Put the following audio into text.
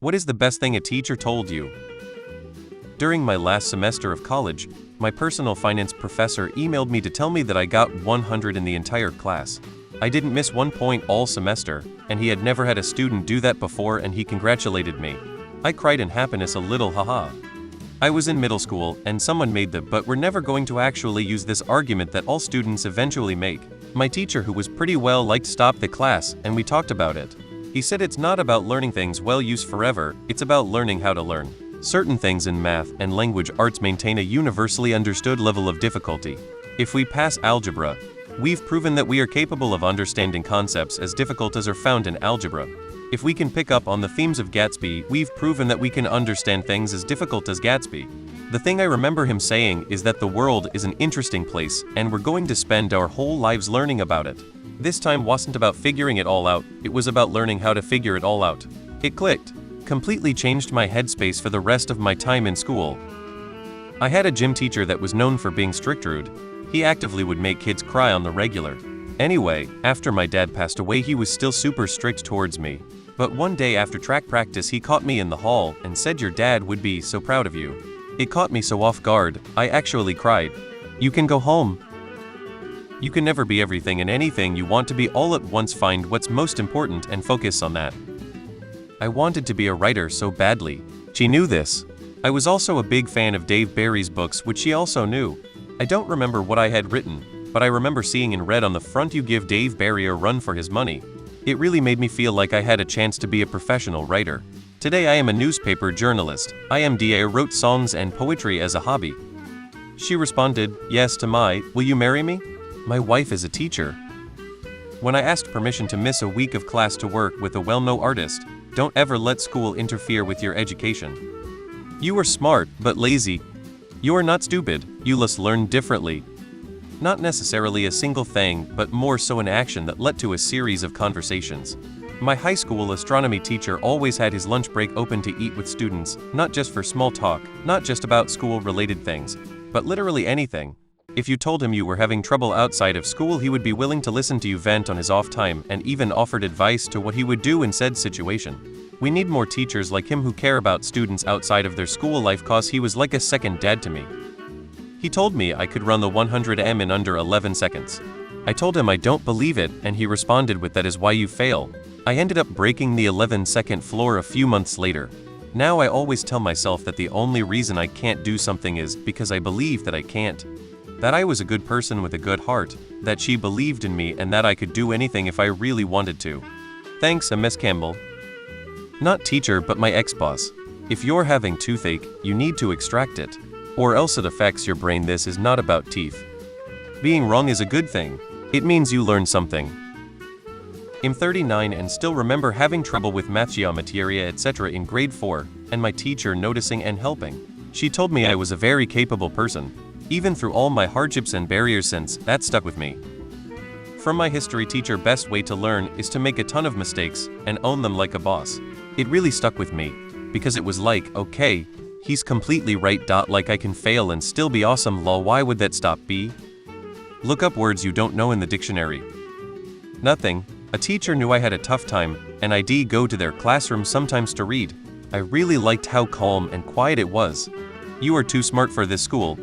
What is the best thing a teacher told you? During my last semester of college, my personal finance professor emailed me to tell me that I got 100 in the entire class. I didn't miss 1 point all semester, and he had never had a student do that before, and he congratulated me. I cried in happiness a little, haha. I was in middle school, and someone made the "but we're never going to actually use this" argument that all students eventually make. My teacher, who was pretty well liked, stopped the class, and we talked about it. He said it's not about learning things well used forever, it's about learning how to learn. Certain things in math and language arts maintain a universally understood level of difficulty. If we pass algebra, we've proven that we are capable of understanding concepts as difficult as are found in algebra. If we can pick up on the themes of Gatsby, we've proven that we can understand things as difficult as Gatsby. The thing I remember him saying is that the world is an interesting place, and we're going to spend our whole lives learning about it. This time wasn't about figuring it all out, it was about learning how to figure it all out. It clicked. Completely changed my headspace for the rest of my time in school. I had a gym teacher that was known for being strict rude. He actively would make kids cry on the regular. Anyway, after my dad passed away, he was still super strict towards me. But one day after track practice, he caught me in the hall and said, "Your dad would be so proud of you." It caught me so off guard, I actually cried. "You can go home. You can never be everything and anything you want to be all at once. Find what's most important and focus on that." I wanted to be a writer so badly. She knew this. I was also a big fan of Dave Barry's books, which she also knew. I don't remember what I had written, but I remember seeing in red on the front, "You give Dave Barry a run for his money." It really made me feel like I had a chance to be a professional writer. Today I am a newspaper journalist. I wrote songs and poetry as a hobby. She responded, yes to my, "Will you marry me?" My wife is a teacher. When I asked permission to miss a week of class to work with a well-known artist, don't ever let school interfere with your education. You are smart, but lazy. You are not stupid, you must learn differently. Not necessarily a single thing, but more so an action that led to a series of conversations. My high school astronomy teacher always had his lunch break open to eat with students, not just for small talk, not just about school-related things, but literally anything. If you told him you were having trouble outside of school, he would be willing to listen to you vent on his off time and even offered advice to what he would do in said situation. We need more teachers like him who care about students outside of their school life, cause he was like a second dad to me. He told me I could run the 100 in under 11 seconds. I told him I don't believe it, and he responded with, "That is why you fail." I ended up breaking the 11-second floor a few months later. Now I always tell myself that the only reason I can't do something is because I believe that I can't. That I was a good person with a good heart, that she believed in me, and that I could do anything if I really wanted to. Thanks, Miss Campbell. Not teacher, but my ex-boss. If you're having toothache, you need to extract it, or else it affects your brain. This is not about teeth. Being wrong is a good thing. It means you learn something. I'm 39 and still remember having trouble with math, geometry, etc. in grade 4, and my teacher noticing and helping. She told me I was a very capable person. Even through all my hardships and barriers since, that stuck with me. From my history teacher, best way to learn is to make a ton of mistakes and own them like a boss. It really stuck with me, because it was like, okay, he's completely right. Like I can fail and still be awesome. Lol, why would that stop? B. Look up words you don't know in the dictionary. Nothing. A teacher knew I had a tough time, and I'd go to their classroom sometimes to read. I really liked how calm and quiet it was. You are too smart for this school.